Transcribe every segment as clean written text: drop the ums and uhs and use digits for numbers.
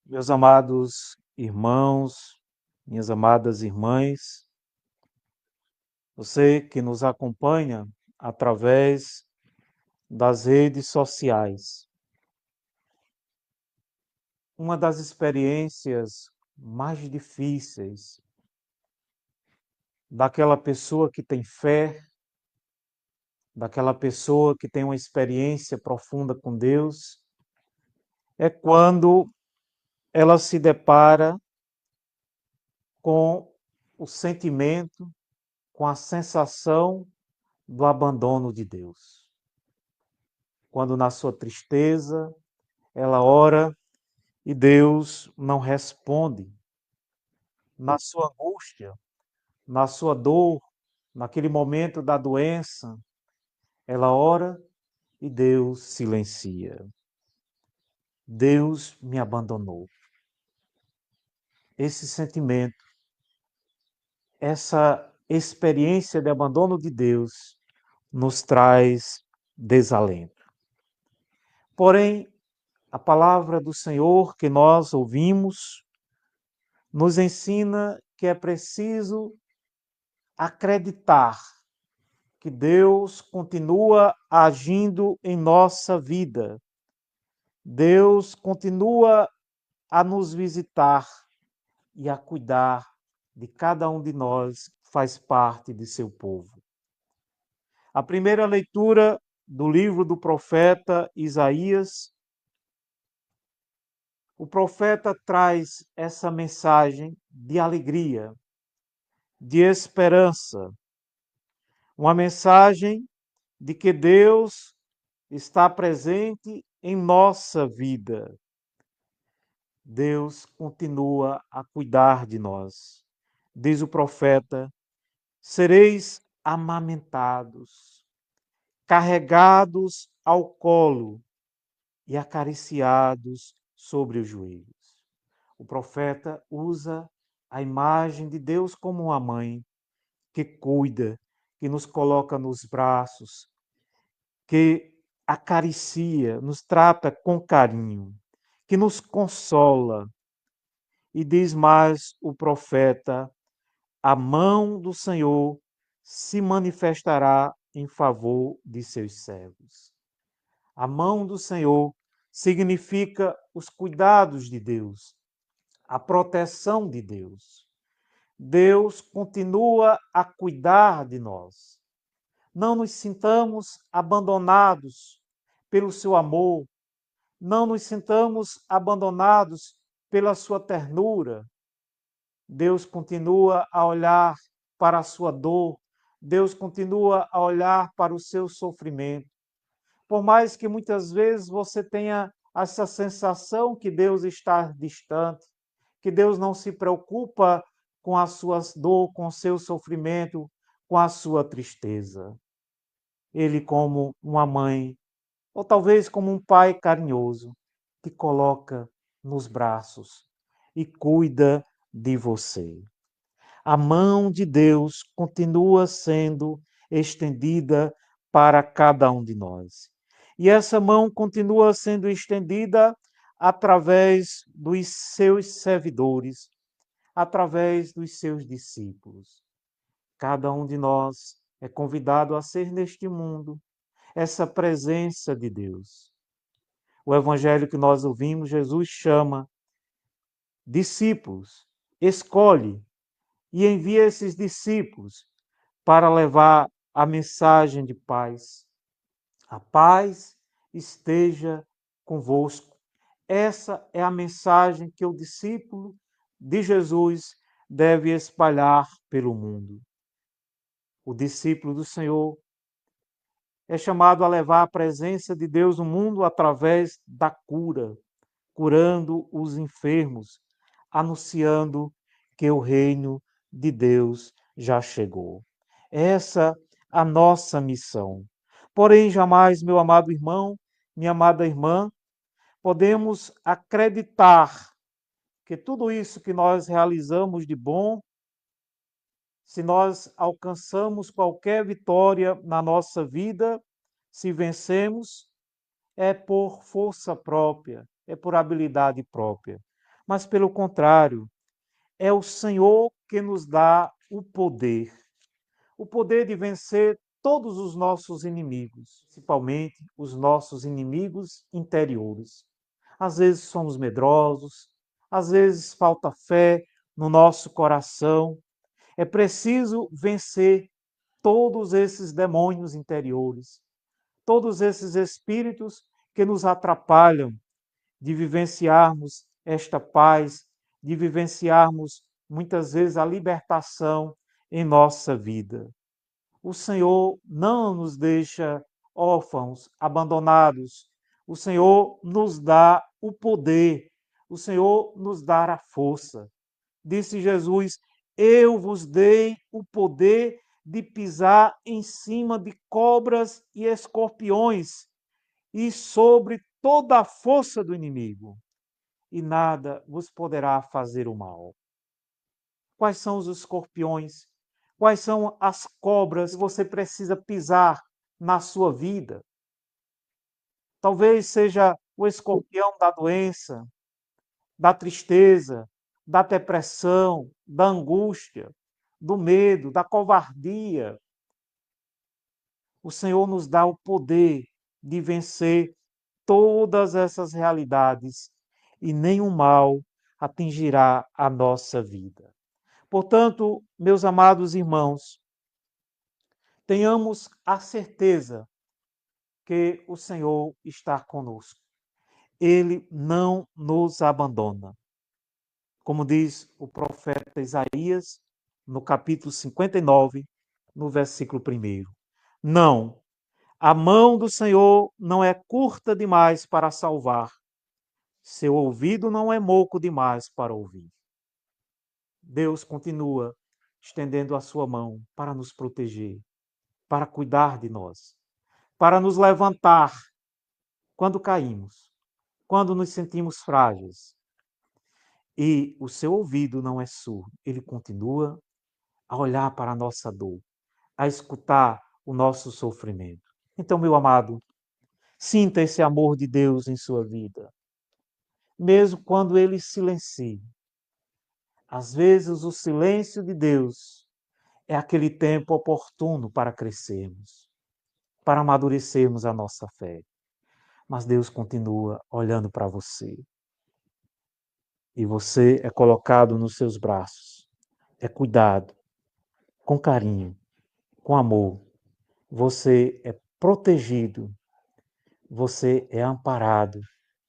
Meus amados irmãos, minhas amadas irmãs, você que nos acompanha através das redes sociais, uma das experiências mais difíceis daquela pessoa que tem fé, daquela pessoa que tem uma experiência profunda com Deus, é quando ela se depara com o sentimento, com a sensação do abandono de Deus. Quando na sua tristeza ela ora e Deus não responde. Na sua angústia, na sua dor, naquele momento da doença, ela ora e Deus silencia. Deus me abandonou. Esse sentimento, essa experiência de abandono de Deus nos traz desalento. Porém, a palavra do Senhor que nós ouvimos nos ensina que é preciso acreditar que Deus continua agindo em nossa vida. Deus continua a nos visitar e a cuidar de cada um de nós que faz parte de seu povo. A primeira leitura do livro do profeta Isaías, o profeta traz essa mensagem de alegria, de esperança, uma mensagem de que Deus está presente em nossa vida. Deus continua a cuidar de nós. Diz o profeta: sereis amamentados, carregados ao colo e acariciados sobre os joelhos. O profeta usa a imagem de Deus como uma mãe que cuida, que nos coloca nos braços, que acaricia, nos trata com carinho, que nos consola. E diz mais o profeta: a mão do Senhor se manifestará em favor de seus servos. A mão do Senhor significa os cuidados de Deus, a proteção de Deus. Deus continua a cuidar de nós. Não nos sintamos abandonados pelo seu amor, não nos sintamos abandonados pela sua ternura. Deus continua a olhar para a sua dor, Deus continua a olhar para o seu sofrimento. Por mais que muitas vezes você tenha essa sensação que Deus está distante, que Deus não se preocupa com a sua dor, com o seu sofrimento, com a sua tristeza. Ele, como uma mãe, ou talvez como um pai carinhoso, te coloca nos braços e cuida de você. A mão de Deus continua sendo estendida para cada um de nós. E essa mão continua sendo estendida através dos seus servidores, através dos seus discípulos. Cada um de nós é convidado a ser neste mundo essa presença de Deus. O evangelho que nós ouvimos, Jesus chama discípulos, escolhe e envia esses discípulos para levar a mensagem de paz. A paz esteja convosco. Essa é a mensagem que o discípulo de Jesus deve espalhar pelo mundo. O discípulo do Senhor é chamado a levar a presença de Deus no mundo através da cura, curando os enfermos, anunciando que o reino de Deus já chegou. Essa é a nossa missão. Porém, jamais, meu amado irmão, minha amada irmã, podemos acreditar que tudo isso que nós realizamos de bom, se nós alcançamos qualquer vitória na nossa vida, se vencemos, é por força própria, é por habilidade própria. mas pelo contrário, é o Senhor que nos dá o poder de vencer todos os nossos inimigos, principalmente os nossos inimigos interiores. Às vezes somos medrosos, às vezes falta fé no nosso coração. É preciso vencer todos esses demônios interiores, todos esses espíritos que nos atrapalham de vivenciarmos esta paz, de vivenciarmos muitas vezes a libertação em nossa vida. O Senhor não nos deixa órfãos, abandonados. O Senhor nos dá o poder, o Senhor nos dá a força. Disse Jesus: Eu vos dei o poder de pisar em cima de cobras e escorpiões e sobre toda a força do inimigo, e nada vos poderá fazer o mal. Quais são os escorpiões? Quais são as cobras que você precisa pisar na sua vida? Talvez seja o escorpião da doença, da tristeza, da depressão, da angústia, do medo, da covardia. O Senhor nos dá o poder de vencer todas essas realidades e nenhum mal atingirá a nossa vida. Portanto, meus amados irmãos, tenhamos a certeza que o Senhor está conosco. Ele não nos abandona. Como diz o profeta Isaías, no capítulo 59, no versículo 1. Não, a mão do Senhor não é curta demais para salvar, seu ouvido não é moco demais para ouvir. Deus continua estendendo a sua mão para nos proteger, para cuidar de nós, para nos levantar quando caímos, quando nos sentimos frágeis. E o seu ouvido não é surdo, ele continua a olhar para a nossa dor, a escutar o nosso sofrimento. Então, meu amado, sinta esse amor de Deus em sua vida, mesmo quando ele silencia. Às vezes, o silêncio de Deus é aquele tempo oportuno para crescermos, para amadurecermos a nossa fé. Mas Deus continua olhando para você. E você é colocado nos seus braços, é cuidado, com carinho, com amor. Você é protegido, você é amparado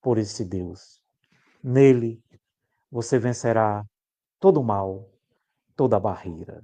por esse Deus. Nele você vencerá todo o mal, toda a barreira.